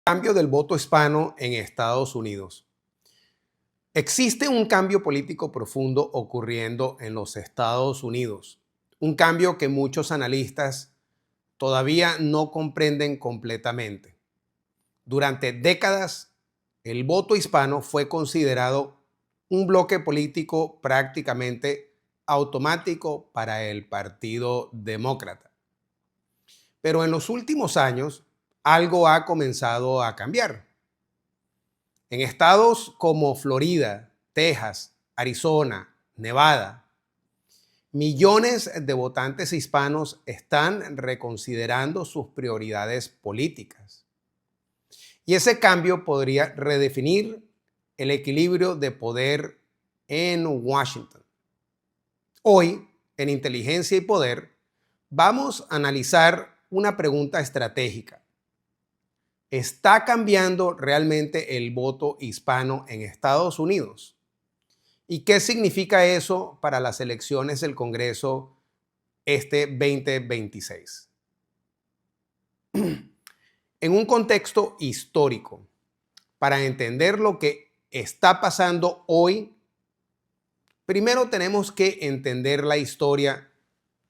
Cambio del voto hispano en Estados Unidos. Existe un cambio político profundo ocurriendo en los Estados Unidos, un cambio que muchos analistas todavía no comprenden completamente. Durante décadas, el voto hispano fue considerado un bloque político prácticamente automático para el Partido Demócrata. Pero en los últimos años, algo ha comenzado a cambiar. En estados como Florida, Texas, Arizona, Nevada, millones de votantes hispanos están reconsiderando sus prioridades políticas. Y ese cambio podría redefinir el equilibrio de poder en Washington. Hoy, en Inteligencia y Poder, vamos a analizar una pregunta estratégica. ¿Está cambiando realmente el voto hispano en Estados Unidos? ¿Y qué significa eso para las elecciones del Congreso este 2026? En un contexto histórico, para entender lo que está pasando hoy, primero tenemos que entender la historia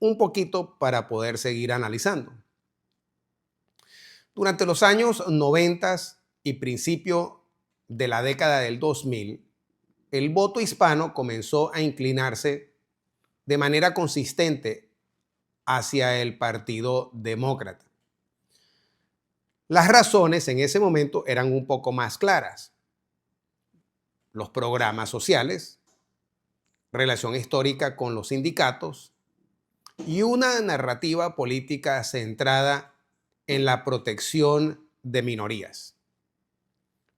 un poquito para poder seguir analizando. Durante los años 90 y principio de la década del 2000, el voto hispano comenzó a inclinarse de manera consistente hacia el Partido Demócrata. Las razones en ese momento eran un poco más claras. Los programas sociales, relación histórica con los sindicatos y una narrativa política centrada en la protección de minorías.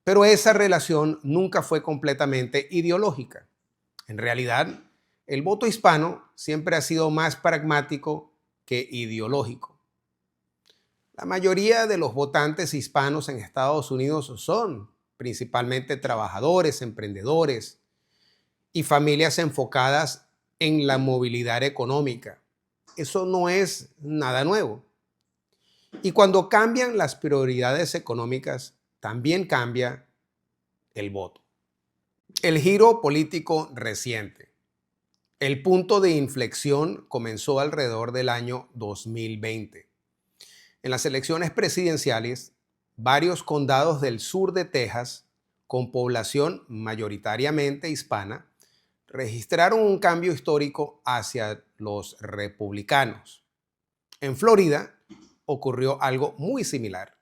Pero esa relación nunca fue completamente ideológica. En realidad, el voto hispano siempre ha sido más pragmático que ideológico. La mayoría de los votantes hispanos en Estados Unidos son principalmente trabajadores, emprendedores y familias enfocadas en la movilidad económica. Eso no es nada nuevo. Y cuando cambian las prioridades económicas, también cambia el voto. El giro político reciente. El punto de inflexión comenzó alrededor del año 2020. En las elecciones presidenciales, varios condados del sur de Texas, con población mayoritariamente hispana, registraron un cambio histórico hacia los republicanos. En Florida ocurrió algo muy similar.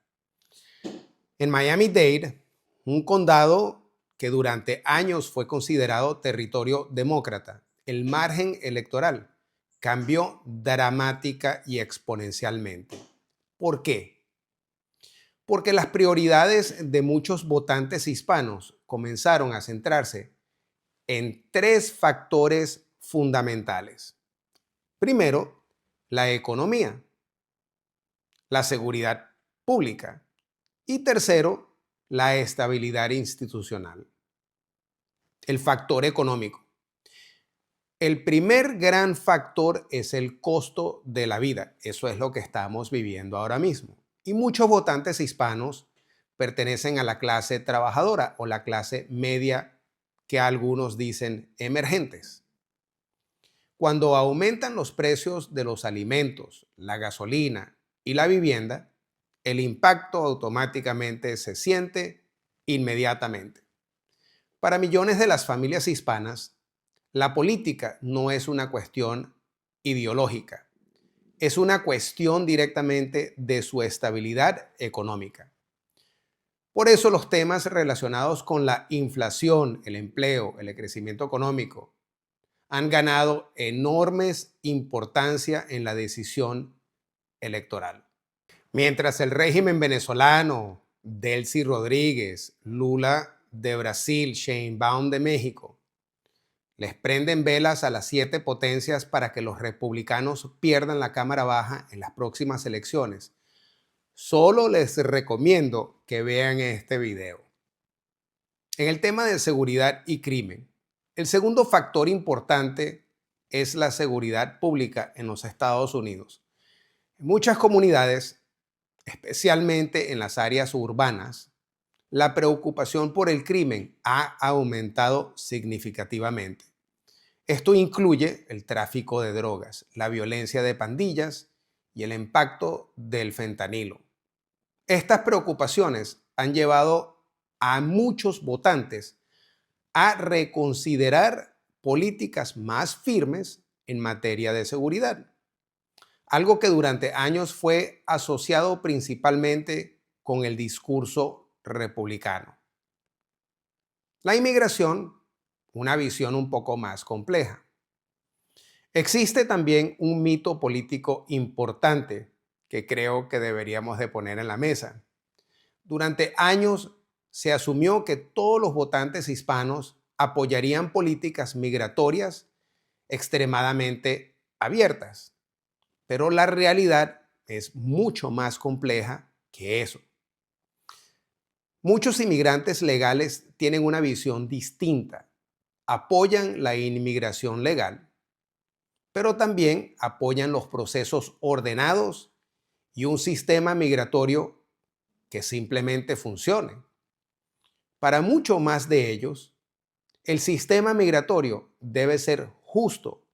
En Miami-Dade, un condado que durante años fue considerado territorio demócrata, el margen electoral cambió dramática y exponencialmente. ¿Por qué? Porque las prioridades de muchos votantes hispanos comenzaron a centrarse en tres factores fundamentales. Primero, la economía, la seguridad pública y tercero, la estabilidad institucional. El factor económico. El primer gran factor es el costo de la vida. Eso es lo que estamos viviendo ahora mismo. Y muchos votantes hispanos pertenecen a la clase trabajadora o la clase media que algunos dicen emergentes. Cuando aumentan los precios de los alimentos, la gasolina y la vivienda, el impacto automáticamente se siente inmediatamente. Para millones de las familias hispanas, la política no es una cuestión ideológica, es una cuestión directamente de su estabilidad económica. Por eso los temas relacionados con la inflación, el empleo, el crecimiento económico, han ganado enormes importancia en la decisión electoral. Mientras el régimen venezolano, Delcy Rodríguez, Lula de Brasil, Sheinbaum de México, les prenden velas a las 7 potencias para que los republicanos pierdan la Cámara Baja en las próximas elecciones, solo les recomiendo que vean este video. En el tema de seguridad y crimen, el segundo factor importante es la seguridad pública en los Estados Unidos. En muchas comunidades, Especialmente en las áreas urbanas, la preocupación por el crimen ha aumentado significativamente. Esto incluye el tráfico de drogas, la violencia de pandillas y el impacto del fentanilo. Estas preocupaciones han llevado a muchos votantes a reconsiderar políticas más firmes en materia de seguridad, algo que durante años fue asociado principalmente con el discurso republicano. La inmigración, una visión un poco más compleja. Existe también un mito político importante que creo que deberíamos de poner en la mesa. Durante años se asumió que todos los votantes hispanos apoyarían políticas migratorias extremadamente abiertas, pero la realidad es mucho más compleja que eso. Muchos inmigrantes legales tienen una visión distinta. Apoyan la inmigración legal, pero también apoyan los procesos ordenados y un sistema migratorio que simplemente funcione. Para mucho más de ellos, el sistema migratorio debe ser justo,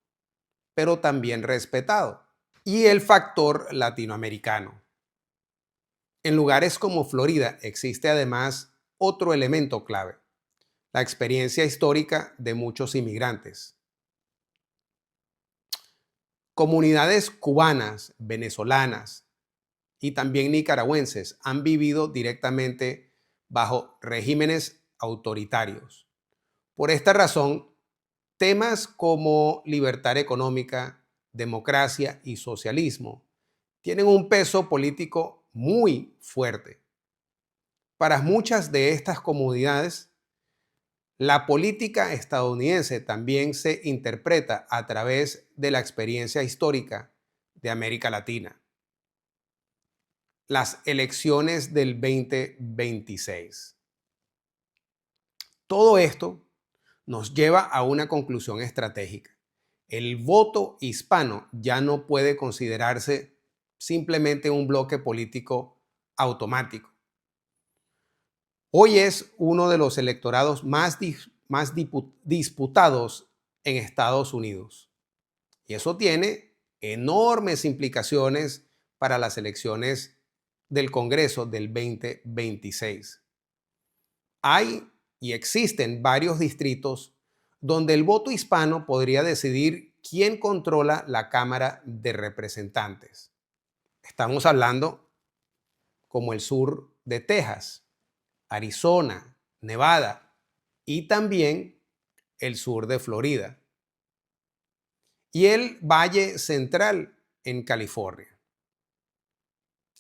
pero también respetado. Y el factor latinoamericano. En lugares como Florida existe además otro elemento clave, la experiencia histórica de muchos inmigrantes. Comunidades cubanas, venezolanas y también nicaragüenses han vivido directamente bajo regímenes autoritarios. Por esta razón, temas como libertad económica, democracia y socialismo tienen un peso político muy fuerte. Para muchas de estas comunidades, la política estadounidense también se interpreta a través de la experiencia histórica de América Latina. Las elecciones del 2026. Todo esto nos lleva a una conclusión estratégica. El voto hispano ya no puede considerarse simplemente un bloque político automático. Hoy es uno de los electorados más disputados en Estados Unidos. Y eso tiene enormes implicaciones para las elecciones del Congreso del 2026. Hay y existen varios distritos donde el voto hispano podría decidir quién controla la Cámara de Representantes. Estamos hablando como el sur de Texas, Arizona, Nevada y también el sur de Florida y el Valle Central en California.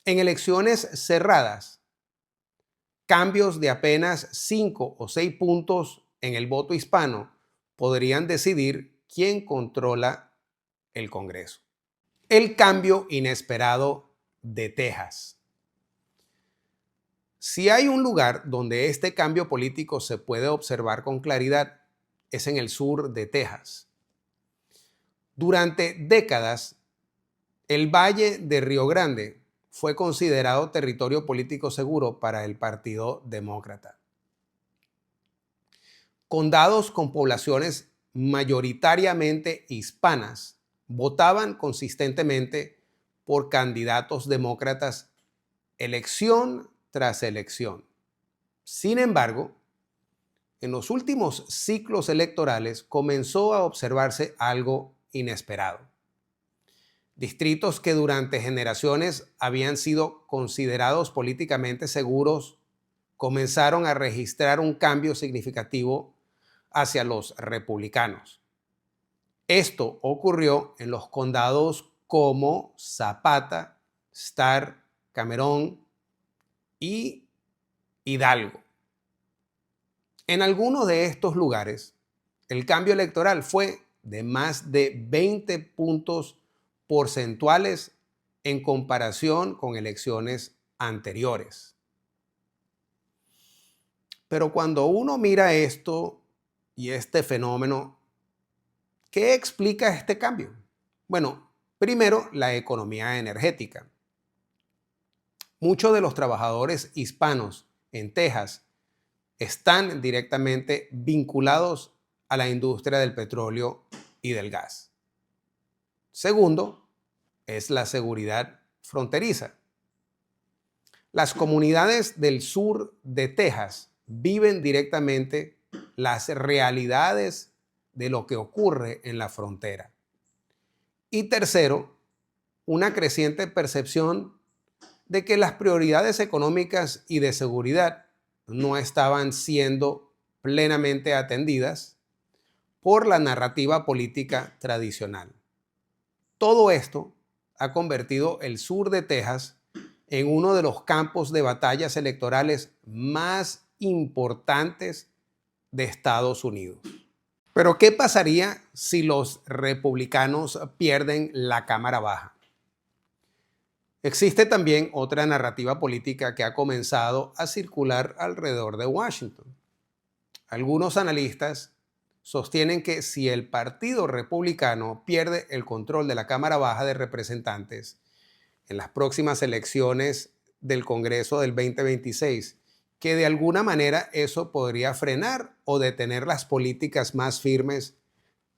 En elecciones cerradas, cambios de apenas 5 o 6 puntos en el voto hispano podrían decidir quién controla el Congreso. El cambio inesperado de Texas. Si hay un lugar donde este cambio político se puede observar con claridad, es en el sur de Texas. Durante décadas, el Valle de Río Grande fue considerado territorio político seguro para el Partido Demócrata. Condados con poblaciones mayoritariamente hispanas votaban consistentemente por candidatos demócratas elección tras elección. Sin embargo, en los últimos ciclos electorales comenzó a observarse algo inesperado. Distritos que durante generaciones habían sido considerados políticamente seguros comenzaron a registrar un cambio significativo hacia los republicanos. Esto ocurrió en los condados como Zapata, Starr, Cameron y Hidalgo. En algunos de estos lugares, el cambio electoral fue de más de 20 puntos porcentuales en comparación con elecciones anteriores. Pero cuando uno mira esto y este fenómeno, ¿qué explica este cambio? Bueno, primero, la economía energética. Muchos de los trabajadores hispanos en Texas están directamente vinculados a la industria del petróleo y del gas. Segundo, es la seguridad fronteriza. Las comunidades del sur de Texas viven directamente las realidades de lo que ocurre en la frontera. Y tercero, una creciente percepción de que las prioridades económicas y de seguridad no estaban siendo plenamente atendidas por la narrativa política tradicional. Todo esto ha convertido el sur de Texas en uno de los campos de batallas electorales más importantes de Estados Unidos. Pero ¿qué pasaría si los republicanos pierden la Cámara Baja? Existe también otra narrativa política que ha comenzado a circular alrededor de Washington. Algunos analistas sostienen que si el Partido Republicano pierde el control de la Cámara Baja de Representantes en las próximas elecciones del Congreso del 2026, que de alguna manera eso podría frenar o detener las políticas más firmes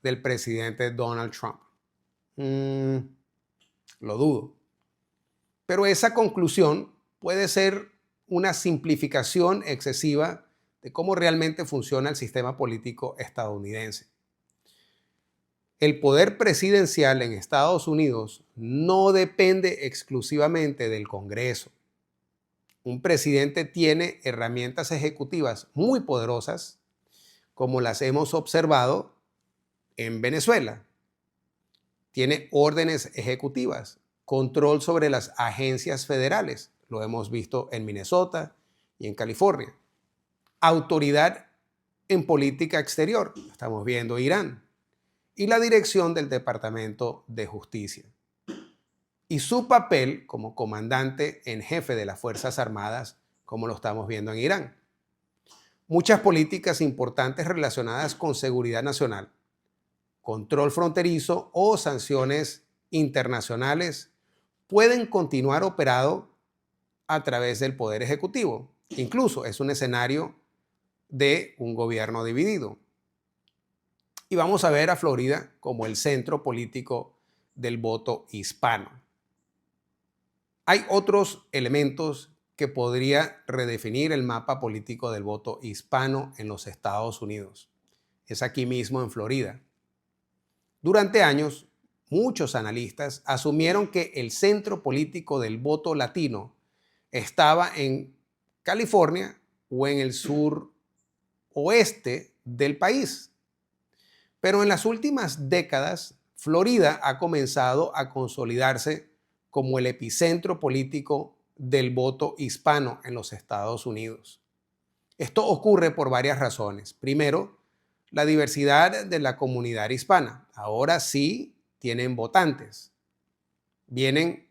del presidente Donald Trump. Lo dudo. Pero esa conclusión puede ser una simplificación excesiva de cómo realmente funciona el sistema político estadounidense. El poder presidencial en Estados Unidos no depende exclusivamente del Congreso. Un presidente tiene herramientas ejecutivas muy poderosas, como las hemos observado en Venezuela. Tiene órdenes ejecutivas, control sobre las agencias federales, lo hemos visto en Minnesota y en California. Autoridad en política exterior, estamos viendo Irán, y la dirección del Departamento de Justicia. Y su papel como comandante en jefe de las Fuerzas Armadas, como lo estamos viendo en Irán. Muchas políticas importantes relacionadas con seguridad nacional, control fronterizo o sanciones internacionales pueden continuar operando a través del Poder Ejecutivo. Incluso es un escenario de un gobierno dividido. Y vamos a ver a Florida como el centro político del voto hispano. Hay otros elementos que podría redefinir el mapa político del voto hispano en los Estados Unidos. Es aquí mismo en Florida. Durante años, muchos analistas asumieron que el centro político del voto latino estaba en California o en el sur oeste del país. Pero en las últimas décadas, Florida ha comenzado a consolidarse como el epicentro político del voto hispano en los Estados Unidos. Esto ocurre por varias razones. Primero, la diversidad de la comunidad hispana. Ahora sí tienen votantes. Vienen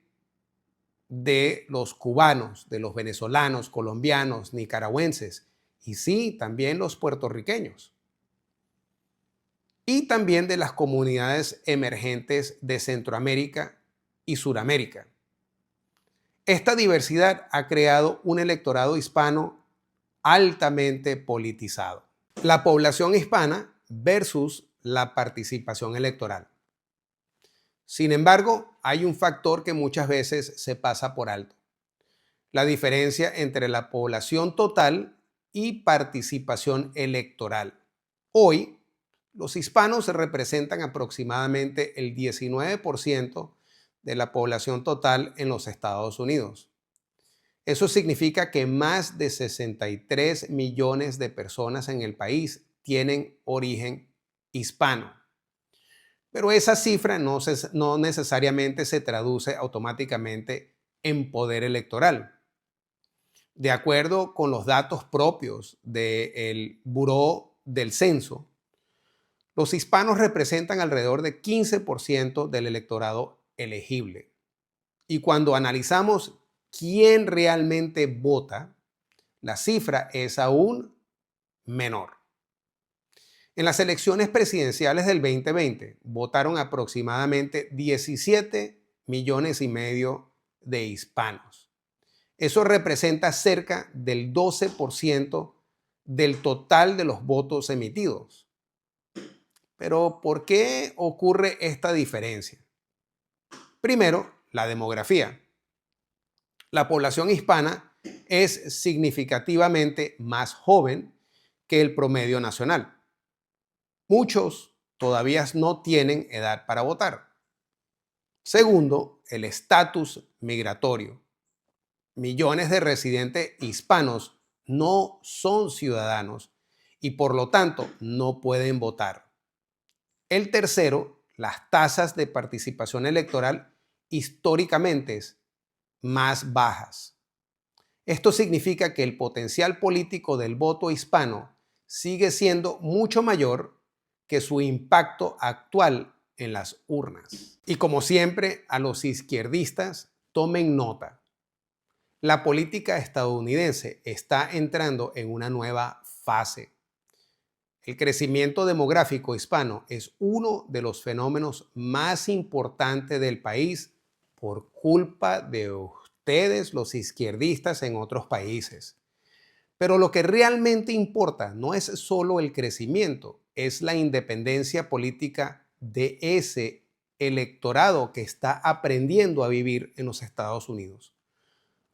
de los cubanos, de los venezolanos, colombianos, nicaragüenses y sí, también los puertorriqueños. Y también de las comunidades emergentes de Centroamérica y Suramérica. Esta diversidad ha creado un electorado hispano altamente politizado. La población hispana versus la participación electoral. Sin embargo, hay un factor que muchas veces se pasa por alto. La diferencia entre la población total y participación electoral. Hoy, los hispanos representan aproximadamente el 19% de la población total en los Estados Unidos. Eso significa que más de 63 millones de personas en el país tienen origen hispano. Pero esa cifra no necesariamente se traduce automáticamente en poder electoral. De acuerdo con los datos propios del Buró del Censo, los hispanos representan alrededor de 15% del electorado elegible. Y cuando analizamos quién realmente vota, la cifra es aún menor. En las elecciones presidenciales del 2020 votaron aproximadamente 17 millones y medio de hispanos. Eso representa cerca del 12% del total de los votos emitidos. Pero ¿por qué ocurre esta diferencia? Primero, la demografía. La población hispana es significativamente más joven que el promedio nacional. Muchos todavía no tienen edad para votar. Segundo, el estatus migratorio. Millones de residentes hispanos no son ciudadanos y por lo tanto no pueden votar. El tercero, las tasas de participación electoral históricamente más bajas. Esto significa que el potencial político del voto hispano sigue siendo mucho mayor que su impacto actual en las urnas. Y como siempre, a los izquierdistas, tomen nota. La política estadounidense está entrando en una nueva fase. El crecimiento demográfico hispano es uno de los fenómenos más importantes del país por culpa de ustedes, los izquierdistas en otros países. Pero lo que realmente importa no es solo el crecimiento, es la independencia política de ese electorado que está aprendiendo a vivir en los Estados Unidos.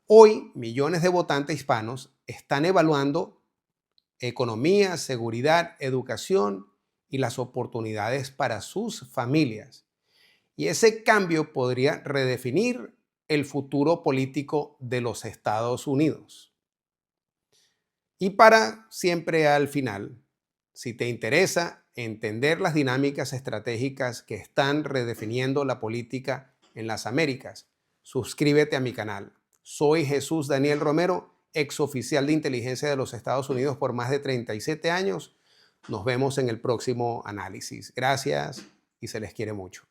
Hoy, millones de votantes hispanos están evaluando economía, seguridad, educación y las oportunidades para sus familias. Y ese cambio podría redefinir el futuro político de los Estados Unidos. Y para siempre al final, si te interesa entender las dinámicas estratégicas que están redefiniendo la política en las Américas, suscríbete a mi canal. Soy Jesús Daniel Romero, exoficial de inteligencia de los Estados Unidos por más de 37 años. Nos vemos en el próximo análisis. Gracias y se les quiere mucho.